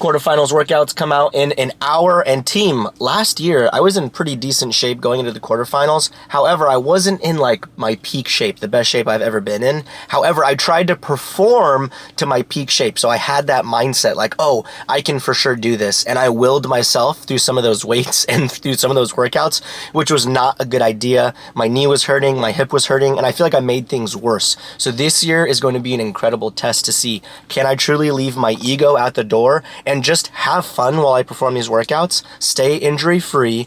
quarterfinals workouts come out in an hour. And team, last year I was in pretty decent shape going into the quarterfinals. However, I wasn't in like my peak shape, the best shape I've ever been in. However, I tried to perform to my peak shape. So I had that mindset like, oh, I can for sure do this. And I willed myself through some of those weights and through some of those workouts, which was not a good idea. My knee was hurting, my hip was hurting, and I feel like I made things worse. So this year is going to be an incredible test to see, can I truly leave my ego at the door and just have fun while I perform these workouts, stay injury free,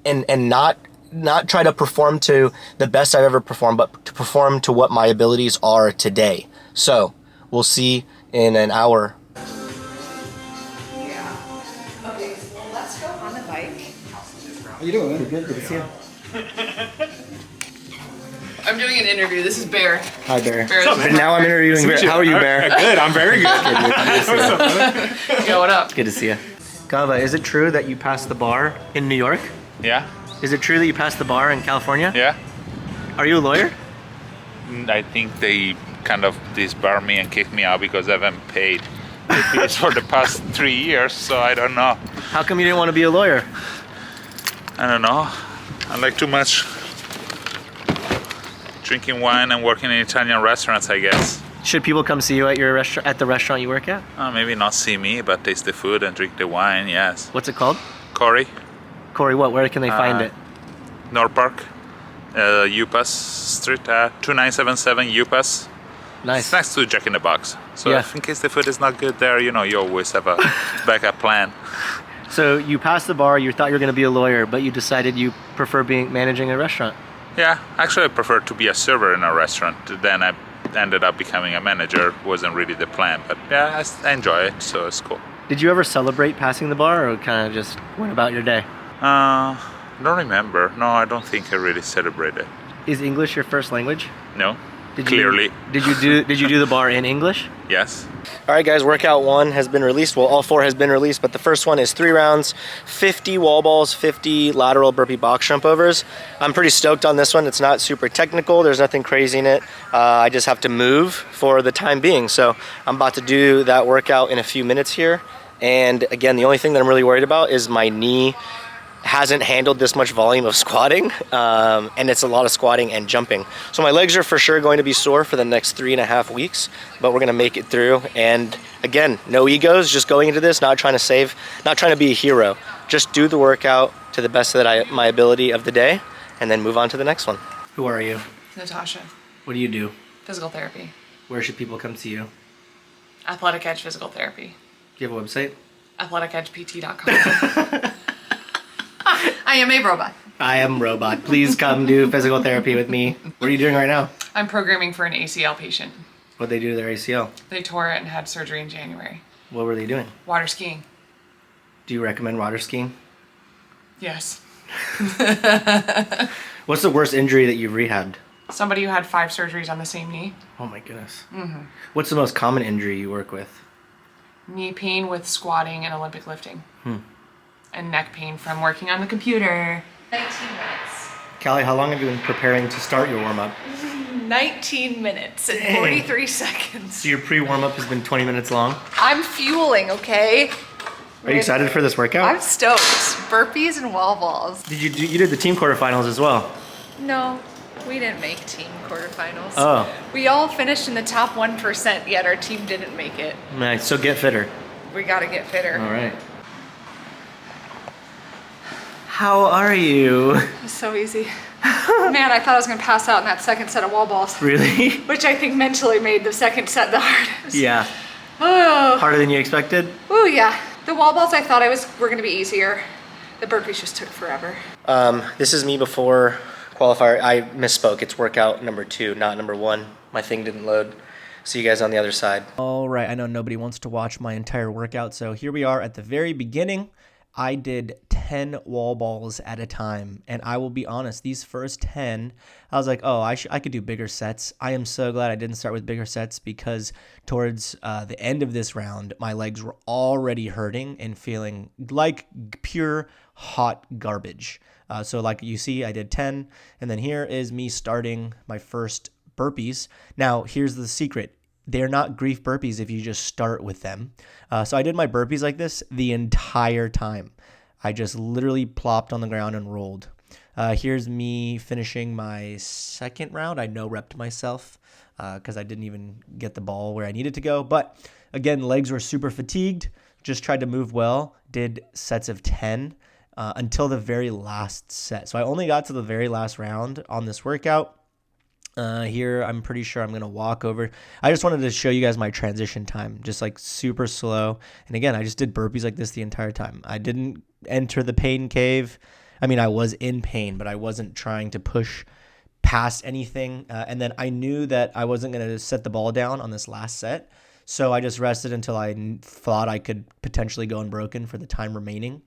and not try to perform to the best I've ever performed, but to perform to what my abilities are today. So we'll see in an hour. Yeah. Okay, so let's go on the bike. How you doing? Good to see you. I'm doing an interview. This is Bear. Hi, Bear. Bear, Now I'm interviewing Bear. How are you, Bear? Good, I'm very good. Yo, what up? Good to see you. Gava, is it true that you passed the bar in New York? Yeah, Is it true that you passed the bar in California? yeah. Are you a lawyer? I think they kind of disbar me and kicked me out because I haven't paid the fees for the past 3 years, so I don't know. How come you didn't want to be a lawyer? I don't know. I like too much drinking wine and working in Italian restaurants, I guess. Should people come see you at your restaurant, at the restaurant you work at? Maybe not see me, but taste the food and drink the wine, yes. What's it called? Corey, Corey, what? Where can they find it? North Park, UPass Street, 2977 UPass. Nice. It's next to Jack in the Box. So Yeah. if in case the food is not good there, you know, you always have a backup plan. So you passed the bar, you thought you were going to be a lawyer, but you decided you prefer managing a restaurant. Yeah, actually I prefer to be a server in a restaurant. Then I ended up becoming a manager. Wasn't really the plan, but yeah, I enjoy it, so it's cool. Did you ever celebrate passing the bar, or kind of just went about your day? Don't remember. No, I don't think I really celebrated. Is English your first language? No, Did clearly. You, did you do the bar in English? Yes. All right, guys, workout 1 has been released. Well, all 4 has been released, but the first one is 3 rounds, 50 wall balls, 50 lateral burpee box jump overs. I'm pretty stoked on this one. It's not super technical. There's nothing crazy in it. I just have to move for the time being. So I'm about to do that workout in a few minutes here. And again, the only thing that I'm really worried about is my knee hasn't handled this much volume of squatting, and it's a lot of squatting and jumping. So my legs are for sure going to be sore for the next 3.5 weeks, but we're gonna make it through. And again, no egos, just going into this, not trying to save, not trying to be a hero. Just do the workout to the best of my ability of the day, and then move on to the next one. Who are you? Natasha. What do you do? Physical therapy. Where should people come see you? Athletic Edge Physical Therapy. Do you have a website? athleticedgept.com. I am a robot. I am robot. Please come do physical therapy with me. What are you doing right now? I'm programming for an ACL patient. What'd they do to their ACL? They tore it and had surgery in January. What were they doing? Water skiing. Do you recommend water skiing? Yes. What's the worst injury that you've rehabbed? Somebody who had 5 surgeries on the same knee. Oh my goodness. Mm-hmm. What's the most common injury you work with? Knee pain with squatting and Olympic lifting. And neck pain from working on the computer. 19 minutes. Callie, how long have you been preparing to start your warm-up? 19 minutes and 43 seconds. So your pre-warm-up has been 20 minutes long? I'm fueling, okay? Are you excited for this workout? I'm stoked. Burpees and wall balls. You did the team quarterfinals as well? No, we didn't make team quarterfinals. Oh. We all finished in the top 1%, yet our team didn't make it. Nice, so get fitter. We gotta get fitter. All right. How are you? It's so easy. Man, I thought I was gonna pass out in that second set of wall balls. Really? Which I think mentally made the second set the hardest. Yeah. Oh. Harder than you expected? Oh yeah. The wall balls I thought were gonna be easier. The burpees just took forever. This is me before qualifier. I misspoke. It's workout number 2, not number 1. My thing didn't load. See you guys on the other side. All right, I know nobody wants to watch my entire workout, so here we are at the very beginning. I did 10 wall balls at a time, and I will be honest, these first 10, I was like, oh, I could do bigger sets. I am so glad I didn't start with bigger sets, because towards the end of this round, my legs were already hurting and feeling like pure hot garbage. So like you see, I did 10, and then here is me starting my first burpees. Now, here's the secret. they're not grief burpees if you just start with them. So I did my burpees like this the entire time. I just literally plopped on the ground and rolled. Here's me finishing my second round. I no-repped myself because I didn't even get the ball where I needed to go. But again, legs were super fatigued. Just tried to move well. Did sets of 10 until the very last set. So I only got to the very last round on this workout. Here, I'm pretty sure I'm going to walk over. I just wanted to show you guys my transition time, just like super slow. And again, I just did burpees like this the entire time. I didn't enter the pain cave. I mean, I was in pain, but I wasn't trying to push past anything. And then I knew that I wasn't going to set the ball down on this last set. So I just rested until I thought I could potentially go unbroken for the time remaining.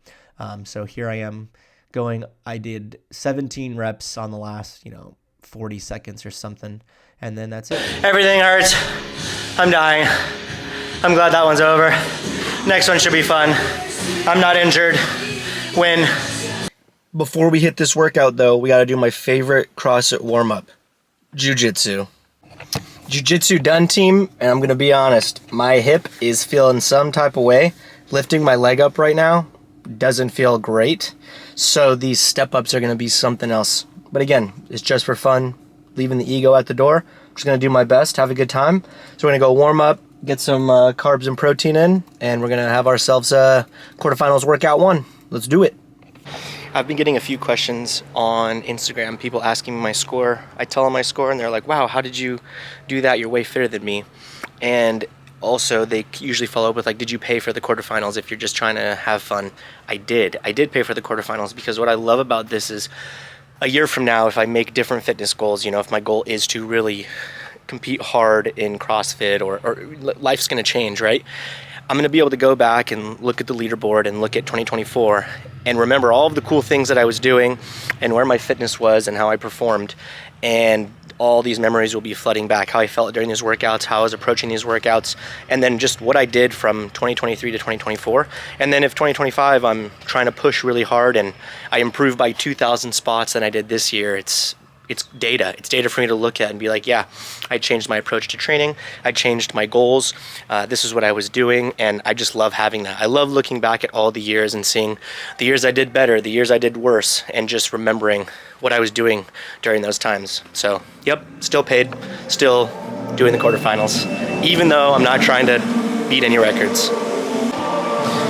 So here I am going. I did 17 reps on the last, 40 seconds or something. And then that's it. Everything hurts. I'm dying. I'm glad that one's over. Next one should be fun. I'm not injured. Win. Before we hit this workout, though, we got to do my favorite CrossFit warm-up. Jiu-jitsu. Jiu-jitsu done, team, and I'm going to be honest. My hip is feeling some type of way. Lifting my leg up right now doesn't feel great. So these step-ups are going to be something else. But again, it's just for fun. Leaving the ego at the door. I'm just going to do my best, have a good time. So we're going to go warm up, get some carbs and protein in, and we're going to have ourselves a quarterfinals workout 1. Let's do it. I've been getting a few questions on Instagram, people asking me my score. I tell them my score and they're like, wow, how did you do that? You're way fitter than me. And also they usually follow up with like, did you pay for the quarterfinals if you're just trying to have fun? I did pay for the quarterfinals because what I love about this is a year from now, if I make different fitness goals, if my goal is to really compete hard in CrossFit or life's going to change, right? I'm going to be able to go back and look at the leaderboard and look at 2024 and remember all of the cool things that I was doing and where my fitness was and how I performed. And all these memories will be flooding back, how I felt during these workouts, how I was approaching these workouts, and then just what I did from 2023 to 2024. And then if 2025, I'm trying to push really hard and I improve by 2,000 spots than I did this year, it's data. It's data for me to look at and be like, yeah, I changed my approach to training. I changed my goals. This is what I was doing. And I just love having that. I love looking back at all the years and seeing the years I did better, the years I did worse, and just remembering what I was doing during those times. So, yep, still paid, still doing the quarterfinals, even though I'm not trying to beat any records.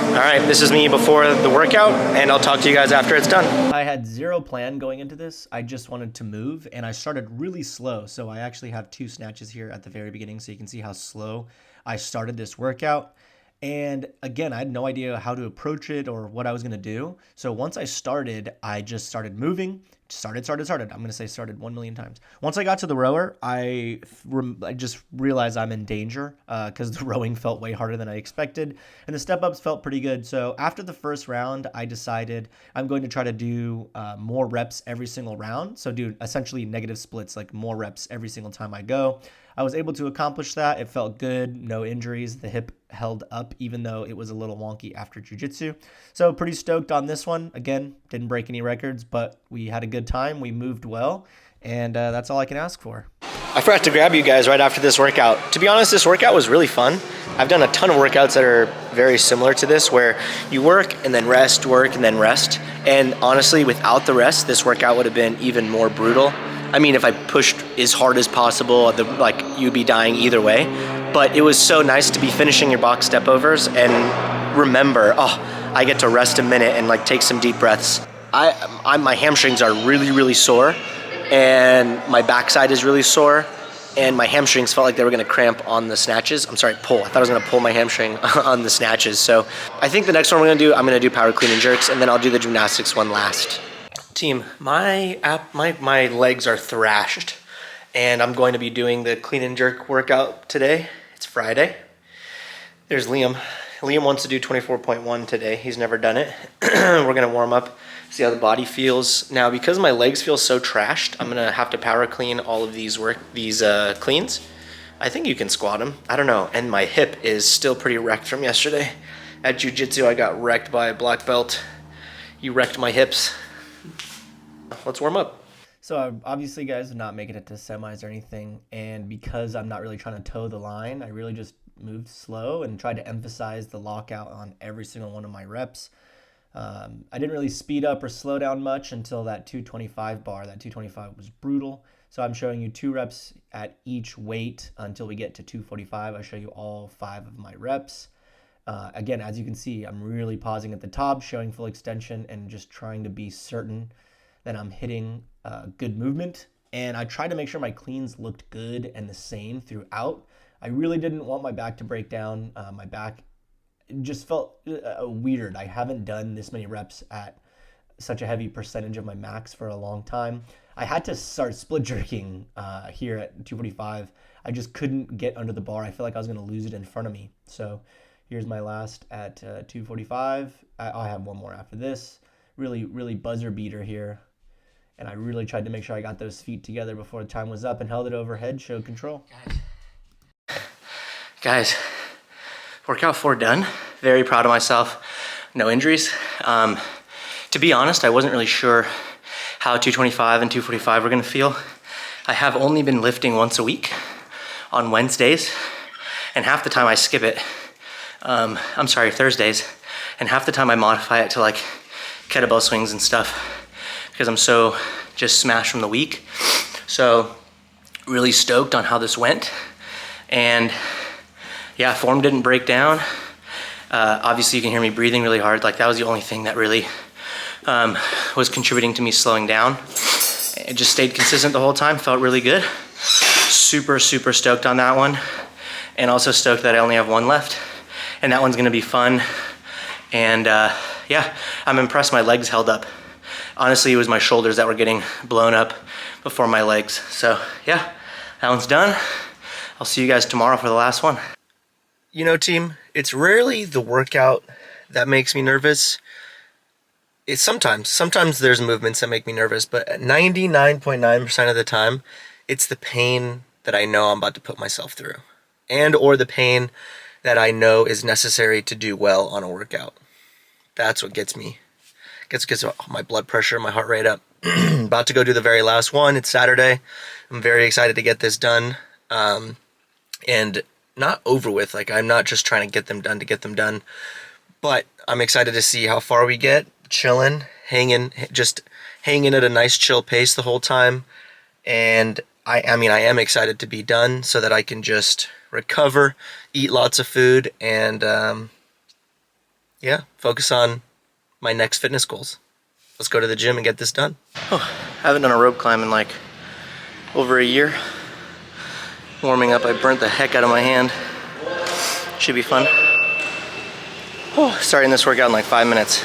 All right, this is me before the workout, and I'll talk to you guys after it's done. I had zero plan going into this. I just wanted to move, and I started really slow. So I actually have 2 snatches here at the very beginning, so you can see how slow I started this workout. And again, I had no idea how to approach it or what I was going to do. So once I started, I just started moving. Started. I'm going to say started 1 million times. Once I got to the rower, I just realized I'm in danger because the rowing felt way harder than I expected. And the step-ups felt pretty good. So after the first round, I decided I'm going to try to do more reps every single round. So do essentially negative splits, like more reps every single time I go. I was able to accomplish that. It felt good. No injuries. The hip held up, even though it was a little wonky after jiu-jitsu. So pretty stoked on this one. Again, didn't break any records, but we had a good time. We moved well, and that's all I can ask for. I forgot to grab you guys right after this workout. To be honest, this workout was really fun. I've done a ton of workouts that are very similar to this, where you work and then rest, work and then rest. And honestly, without the rest, this workout would have been even more brutal. I mean, if I pushed as hard as possible, you'd be dying either way. But it was so nice to be finishing your box step overs and remember, I get to rest a minute and take some deep breaths. My hamstrings are really, really sore, and my backside is really sore, and my hamstrings felt like they were going to cramp on the snatches. I'm sorry, pull. I thought I was going to pull my hamstring on the snatches. So I think the next one I'm going to do power clean and jerks, and then I'll do the gymnastics one last. Team, my legs are thrashed, and I'm going to be doing the clean and jerk workout today. It's Friday. There's Liam. Liam wants to do 24.1 today. He's never done it. We're going to warm up, see how the body feels. Now, because my legs feel so trashed, I'm going to have to power clean all of these cleans. I think you can squat them. I don't know. And my hip is still pretty wrecked from yesterday. At jiu-jitsu, I got wrecked by a black belt. You wrecked my hips. Let's warm up. So obviously, guys, not making it to semis or anything, and because I'm not really trying to toe the line, I really just moved slow and tried to emphasize the lockout on every single one of my reps. I didn't really speed up or slow down much until that 225 bar. That 225 was brutal. So I'm showing you 2 reps at each weight until we get to 245. I show you all 5 of my reps. Again, as you can see, I'm really pausing at the top, showing full extension and just trying to be certain that I'm hitting good movement. And I tried to make sure my cleans looked good and the same throughout. I really didn't want my back to break down. My back just felt weird. I haven't done this many reps at such a heavy percentage of my max for a long time. I had to start split jerking here at 245. I just couldn't get under the bar. I feel like I was going to lose it in front of me. So here's my last at 245. I have one more after this. Really, really buzzer beater here. And I really tried to make sure I got those feet together before the time was up and held it overhead, showed control. Guys, workout 4 done. Very proud of myself. No injuries. To be honest, I wasn't really sure how 225 and 245 were gonna feel. I have only been lifting once a week on Wednesdays, and half the time I skip it. Thursdays, and half the time I modify it to like kettlebell swings and stuff because I'm so just smashed from the week. So really stoked on how this went. And yeah, form didn't break down. Obviously you can hear me breathing really hard. Like that was the only thing that really was contributing to me slowing down. It just stayed consistent the whole time, felt really good. Super, super stoked on that one. And also stoked that I only have one left. And that one's gonna be fun. And yeah, I'm impressed my legs held up. Honestly, it was my shoulders that were getting blown up before my legs. So yeah, that one's done. I'll see you guys tomorrow for the last one. You know, team, it's rarely the workout that makes me nervous. It's sometimes there's movements that make me nervous, but at 99.9% of the time, it's the pain that I know I'm about to put myself through, and or the pain that I know is necessary to do well on a workout. That's what gets me. Gets my blood pressure, my heart rate up. About to go do the very last one. It's Saturday. I'm very excited to get this done. And not over with. Like, I'm not just trying to get them done to get them done. But I'm excited to see how far we get. Chilling, just hanging at a nice chill pace the whole time. And I am excited to be done so that I can just recover, eat lots of food, and yeah, focus on my next fitness goals. Let's go to the gym and get this done. Oh, I haven't done a rope climb in like over a year. Warming up, I burnt the heck out of my hand. Should be fun. Oh, starting this workout in like 5 minutes.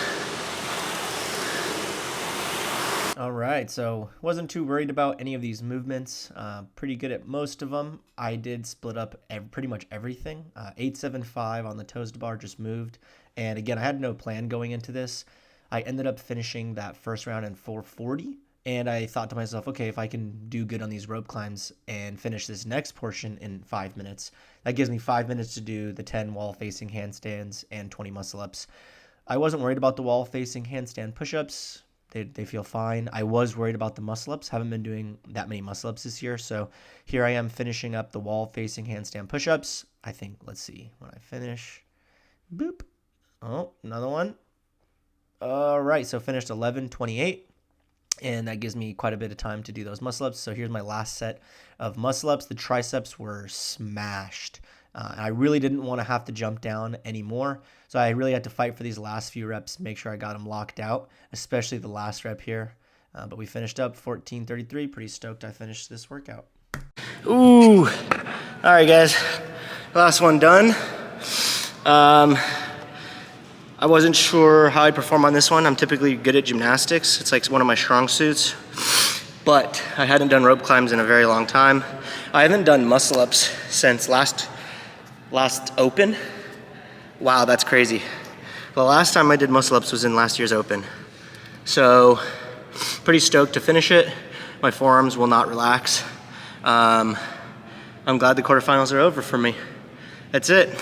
All right, so wasn't too worried about any of these movements. Pretty good at most of them. I did split up pretty much everything. 875 on the toes to bar, just moved. And again, I had no plan going into this. I ended up finishing that first round in 440. And I thought to myself, okay, if I can do good on these rope climbs and finish this next portion in 5 minutes, that gives me 5 minutes to do the 10 wall-facing handstands and 20 muscle-ups. I wasn't worried about the wall-facing handstand push-ups. They feel fine. I was worried about the muscle-ups. Haven't been doing that many muscle-ups this year. So here I am finishing up the wall-facing handstand push-ups. I think, let's see, when I finish, boop. Oh, another one. All right, so finished 11:28. And that gives me quite a bit of time to do those muscle-ups. So here's my last set of muscle-ups. The triceps were smashed. I really didn't want to have to jump down anymore. So I really had to fight for these last few reps, make sure I got them locked out, especially the last rep here. But we finished up 14:33. Pretty stoked I finished this workout. Ooh. All right, guys. Last one done. I wasn't sure how I'd perform on this one. I'm typically good at gymnastics. It's like one of my strong suits. But I hadn't done rope climbs in a very long time. I haven't done muscle-ups since last open. Wow, that's crazy. The last time I did muscle-ups was in last year's open. So pretty stoked to finish it. My forearms will not relax. I'm glad the quarterfinals are over for me. That's it.